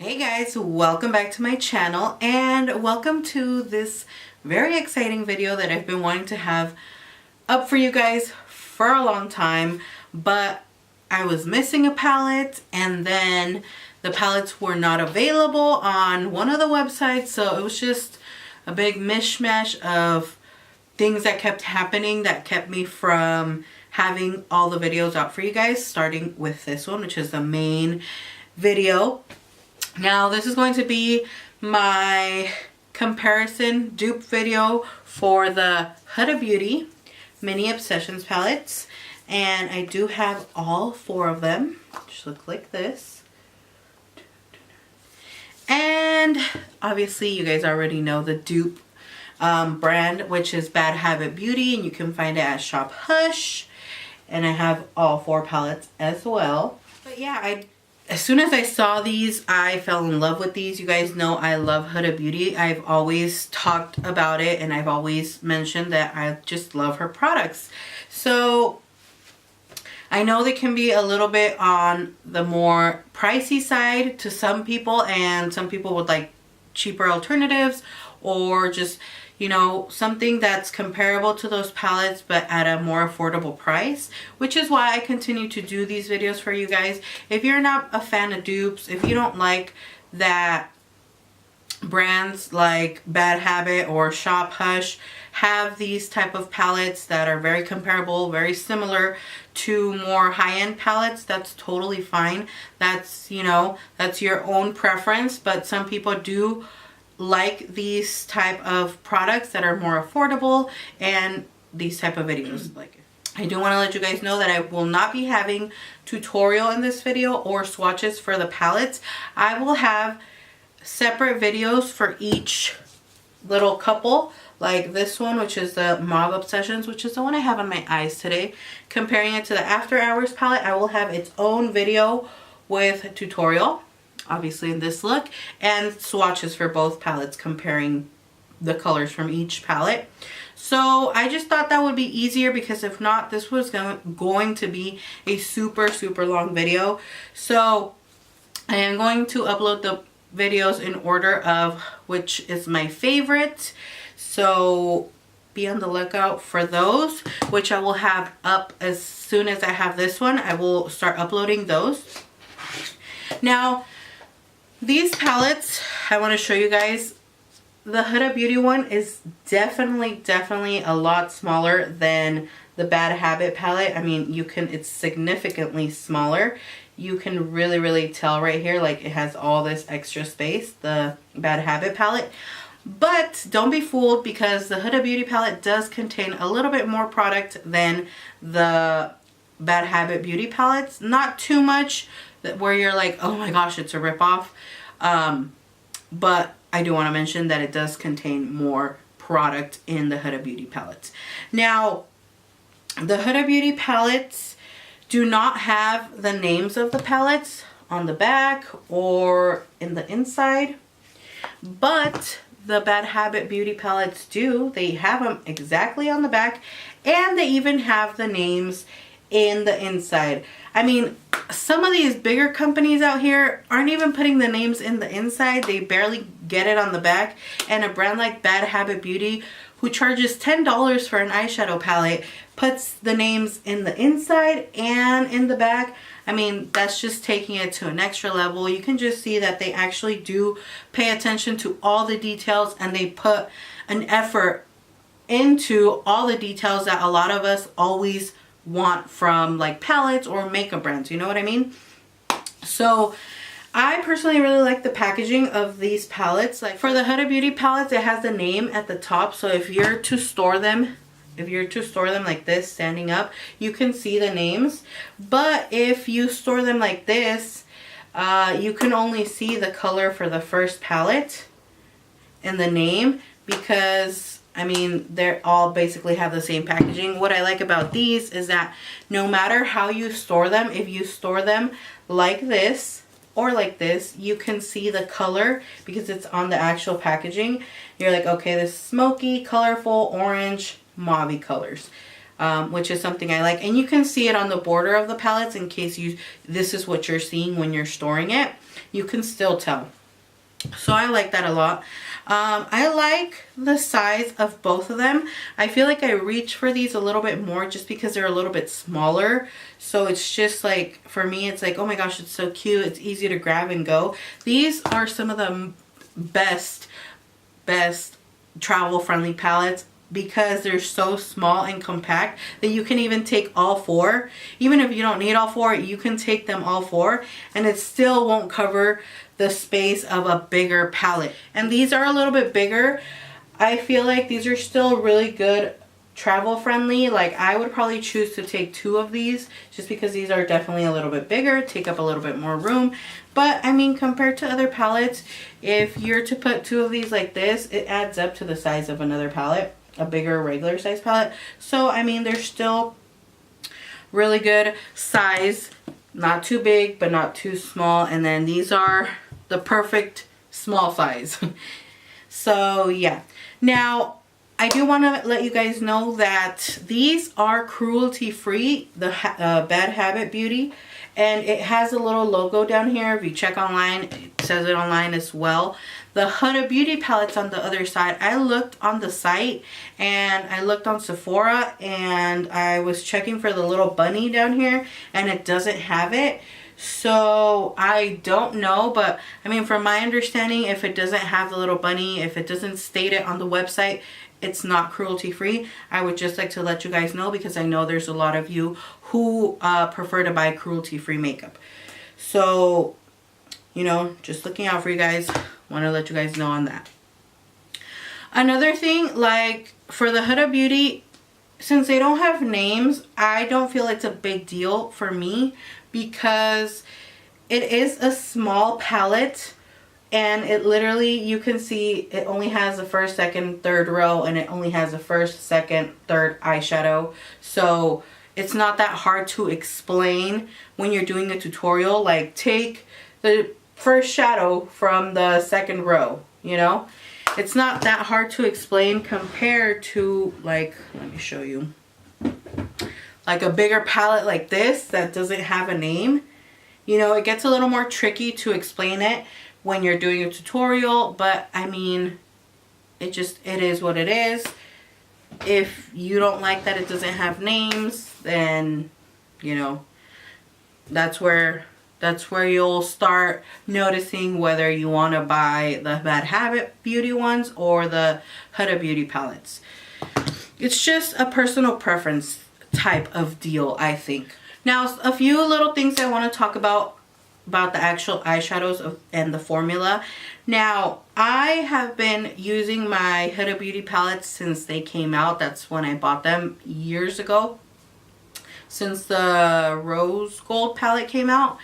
Hey guys, welcome back to my channel and welcome to this very exciting video that I've been wanting to have up for you guys for a long time, but I was missing a palette and then the palettes were not available on one of the websites, so it was just a big mishmash of things that kept happening that kept me from having all the videos out for you guys, starting with this one, which is the main video. Now this is going to be my comparison dupe video for the Huda Beauty Mini Obsessions palettes, and I do have all four of them. Just look like this. And obviously you guys already know the dupe brand, which is Bad Habit Beauty, and you can find it at Shop Hush. And I have all four palettes as well. But yeah, as soon as I saw these, I fell in love with these. You guys know I love Huda Beauty. I've always talked about it and I've always mentioned that I just love her products. So I know they can be a little bit on the more pricey side to some people, and some people would like cheaper alternatives or just, you know, something that's comparable to those palettes but at a more affordable price, which is why I continue to do these videos for you guys. If you're not a fan of dupes, if you don't like that brands like Bad Habit or Shop Hush have these type of palettes that are very comparable, very similar to more high-end palettes, that's totally fine. That's, you know, that's your own preference, but some people do like these type of products that are more affordable and these type of videos. Like, I do want to let you guys know that I will not be having tutorial in this video or swatches for the palettes. I will have separate videos for each little couple, like this one, which is the Mauve Obsessions, which is the one I have on my eyes today. Comparing it to the After Hours palette, I will have its own video with a tutorial, obviously in this look, and swatches for both palettes comparing the colors from each palette. So I just thought that would be easier, because if not, this was going to be a super long video. So I am going to upload the videos in order of which is my favorite, so be on the lookout for those, which I will have up as soon as I have this one. I will start uploading those. Now these palettes, I want to show you guys. The Huda Beauty one is definitely a lot smaller than the Bad Habit palette. I mean, it's significantly smaller. You can really tell right here, like it has all this extra space, the Bad Habit palette. But don't be fooled, because the Huda Beauty palette does contain a little bit more product than the Bad Habit Beauty palettes. Not too much where you're like, oh my gosh, it's a ripoff. But I do want to mention that it does contain more product in the Huda Beauty palettes. Now, the Huda Beauty palettes do not have the names of the palettes on the back or in the inside, but the Bad Habit Beauty palettes do. They have them exactly on the back, and they even have the names in the inside. I mean, some of these bigger companies out here aren't even putting the names in the inside. They barely get it on the back. And a brand like Bad Habit Beauty, who charges $10 for an eyeshadow palette, puts the names in the inside and in the back. I mean, that's just taking it to an extra level. You can just see that they actually do pay attention to all the details, and they put an effort into all the details that a lot of us always want from like palettes or makeup brands, you know what I mean? So I personally really like the packaging of these palettes. Like for the Huda Beauty palettes, it has the name at the top, so if you're to store them like this standing up, you can see the names. But if you store them like this, you can only see the color for the first palette and the name, because I mean, they're all basically have the same packaging. What I like about these is that no matter how you store them, if you store them like this or like this, you can see the color because it's on the actual packaging. You're like, okay, this smoky, colorful, orange, mauve colors, which is something I like. And you can see it on the border of the palettes in case this is what you're seeing when you're storing it. You can still tell. So I like that a lot. I like the size of both of them. I feel like I reach for these a little bit more just because they're a little bit smaller. So it's just like, for me, it's like, oh my gosh, it's so cute. It's easy to grab and go. These are some of the best travel friendly palettes because they're so small and compact that you can even take all four. Even if you don't need all four, you can take them all four and it still won't cover the space of a bigger palette. And these are a little bit bigger. I feel like these are still really good travel friendly. Like I would probably choose to take 2 of these just because these are definitely a little bit bigger, take up a little bit more room. But I mean, compared to other palettes, if you're to put 2 of these like this, it adds up to the size of another palette, a bigger regular size palette. So I mean, they're still really good size, not too big but not too small. And then these are the perfect small size. So yeah. Now I do want to let you guys know that these are cruelty free, the Bad Habit Beauty, and it has a little logo down here. If you check online, it says it online as well. The Huda Beauty palettes on the other side, I looked on the site and I looked on Sephora and I was checking for the little bunny down here and it doesn't have it. So I don't know, but I mean, from my understanding, if it doesn't have the little bunny, if it doesn't state it on the website, it's not cruelty free. I would just like to let you guys know because I know there's a lot of you who prefer to buy cruelty free makeup. So, you know, just looking out for you guys. Want to let you guys know on that. Another thing, like for the Huda Beauty, since they don't have names, I don't feel it's a big deal for me because it is a small palette. And it literally, you can see it only has the first, second, third row, and it only has the first, second, third eyeshadow. So it's not that hard to explain when you're doing a tutorial. Like take the first shadow from the second row, you know? It's not that hard to explain compared to, like, let me show you. Like a bigger palette like this that doesn't have a name. You know, it gets a little more tricky to explain it when you're doing a tutorial, but I mean, it is what it is. If you don't like that it doesn't have names, then, you know, that's where you'll start noticing whether you want to buy the Bad Habit Beauty ones or the Huda Beauty palettes. It's just a personal preference type of deal, I think. Now, a few little things I want to talk about the actual eyeshadows and the formula. Now, I have been using my Huda Beauty palettes since they came out. That's when I bought them years ago, since the Rose Gold palette came out.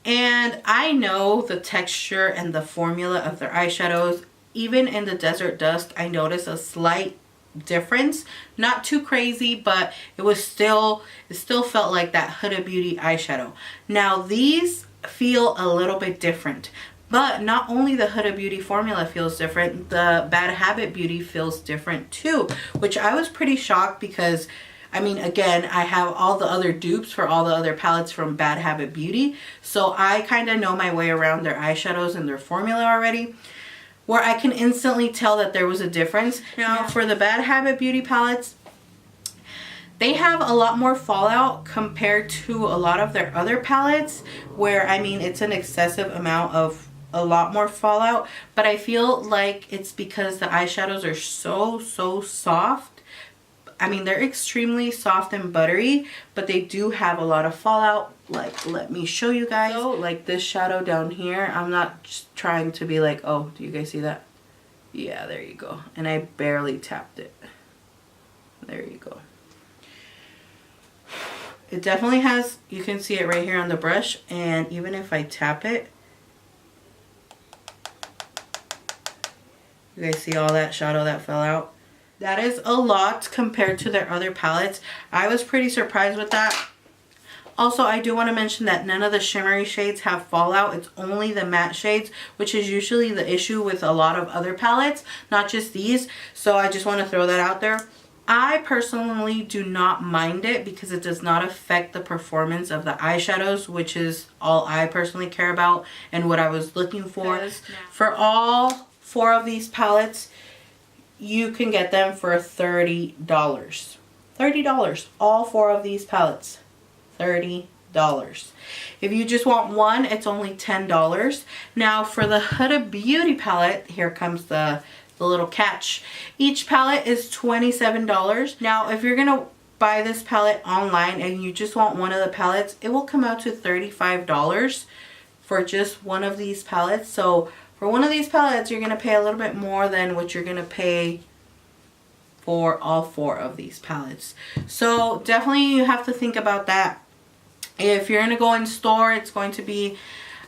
And I know the texture and the formula of their eyeshadows. Even in the Desert Dust, I noticed a slight difference. Not too crazy, but it still felt like that Huda Beauty eyeshadow. Now, these feel a little bit different, but not only the Huda Beauty formula feels different, the Bad Habit Beauty feels different too, which I was pretty shocked because I mean, again, I have all the other dupes for all the other palettes from Bad Habit Beauty, so I kind of know my way around their eyeshadows and their formula already, where I can instantly tell that there was a difference. Now, for the Bad Habit Beauty palettes, they have a lot more fallout compared to a lot of their other palettes, where, I mean, it's an excessive amount of a lot more fallout, but I feel like it's because the eyeshadows are so soft. I mean, they're extremely soft and buttery, but they do have a lot of fallout. Like, let me show you guys. So, like this shadow down here, I'm not just trying to be like, oh, do you guys see that? Yeah, there you go. And I barely tapped it. There you go. It definitely has, you can see it right here on the brush, and even if I tap it, you guys see all that shadow that fell out? That is a lot compared to their other palettes. I was pretty surprised with that. Also, I do want to mention that none of the shimmery shades have fallout. It's only the matte shades, which is usually the issue with a lot of other palettes, not just these. So I just want to throw that out there. I personally do not mind it because it does not affect the performance of the eyeshadows, which is all I personally care about and what I was looking for. For all 4 of these palettes, you can get them for $30. $30. All 4 of these palettes. $30. If you just want one, it's only $10. Now for the Huda Beauty palette, here comes the little catch. Each palette is $27. Now if you're gonna buy this palette online and you just want one of the palettes, it will come out to $35 for just one of these palettes. So for one of these palettes, you're gonna pay a little bit more than what you're gonna pay for all 4 of these palettes. So definitely you have to think about that. If you're gonna go in store, it's going to be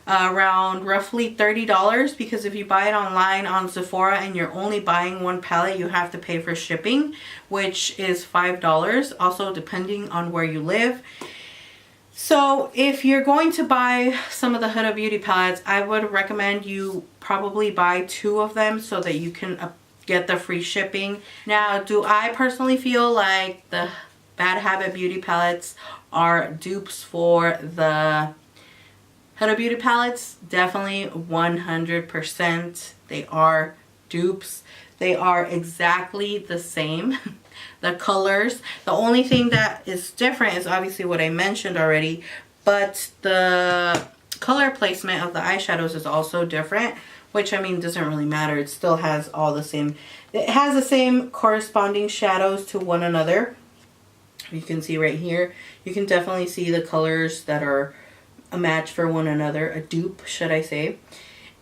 around roughly $30, because if you buy it online on Sephora and you're only buying one palette, you have to pay for shipping, which is $5, also depending on where you live. So if you're going to buy some of the Huda Beauty palettes, I would recommend you probably buy 2 of them so that you can get the free shipping. Now, do I personally feel like the Bad Habit Beauty palettes are dupes for the Huda Beauty palettes? Definitely 100%. They are dupes. They are exactly the same. The colors. The only thing that is different is obviously what I mentioned already, but the color placement of the eyeshadows is also different, which I mean doesn't really matter. It still has all the same. It has the same corresponding shadows to one another. You can see right here. You can definitely see the colors that are a match for one another, a dupe, should I say.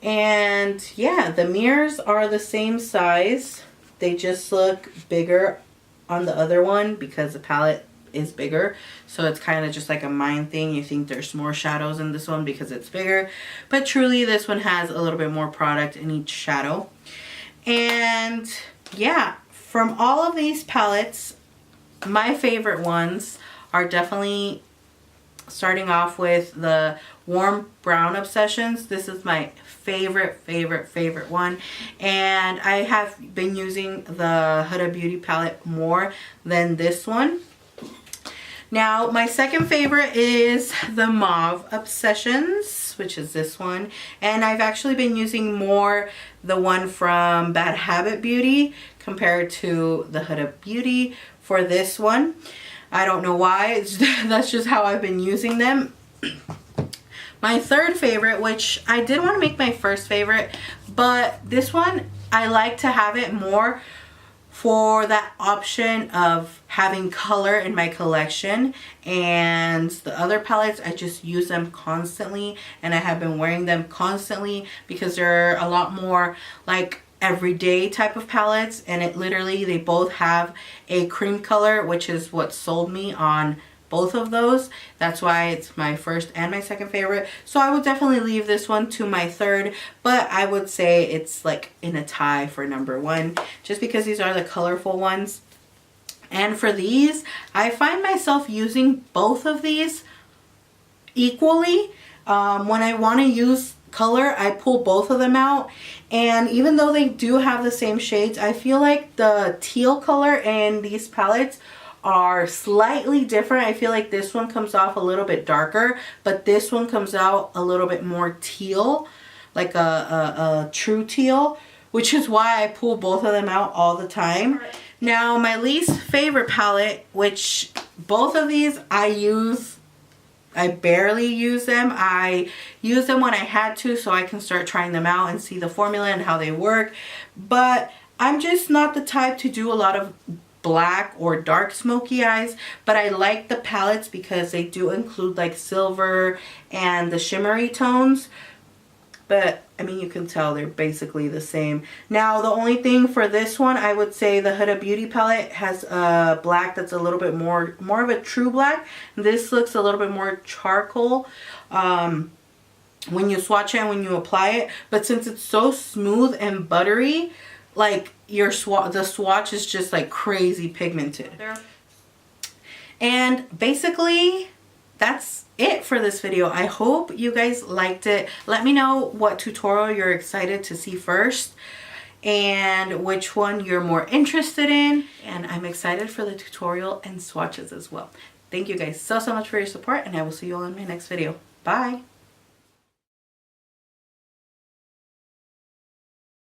And yeah, the mirrors are the same size. They just look bigger on the other one because the palette is bigger. So it's kind of just like a mind thing. You think there's more shadows in this one because it's bigger. But truly this one has a little bit more product in each shadow. And yeah, from all of these palettes, my favorite ones are definitely starting off with the Warm Brown Obsessions. This is my favorite one, and I have been using the Huda Beauty palette more than this one. Now my second favorite is the Mauve Obsessions, which is this one, and I've actually been using more the one from Bad Habit Beauty compared to the Huda Beauty for this one. I don't know why, that's just how I've been using them. My third favorite, which I did want to make my first favorite, but this one I like to have it more for that option of having color in my collection, and the other palettes I just use them constantly and I have been wearing them constantly because they're a lot more like everyday type of palettes, and it literally, they both have a cream color, which is what sold me on both of those. That's why it's my first and my second favorite. So I would definitely leave this one to my third, but I would say it's like in a tie for number one, just because these are the colorful ones. And for these, I find myself using both of these equally. When I want to use color, I pull both of them out, and even though they do have the same shades, I feel like the teal color in these palettes are slightly different. I feel like this one comes off a little bit darker, but this one comes out a little bit more teal, like a true teal, which is why I pull both of them out all the time. Now my least favorite palette, which both of these I barely use them. I use them when I had to so I can start trying them out and see the formula and how they work. But I'm just not the type to do a lot of black or dark smoky eyes. But I like the palettes because they do include like silver and the shimmery tones. But I mean, you can tell they're basically the same. Now the only thing for this one, I would say the Huda Beauty palette has a black that's a little bit more of a true black. This looks a little bit more charcoal when you swatch it and when you apply it. But since it's so smooth and buttery, like the swatch is just like crazy pigmented. And basically that's it for this video. I hope you guys liked it. Let me know what tutorial you're excited to see first. and which one you're more interested in. And I'm excited for the tutorial and swatches as well. Thank you guys so much for your support, and I will see you all in my next video. Bye!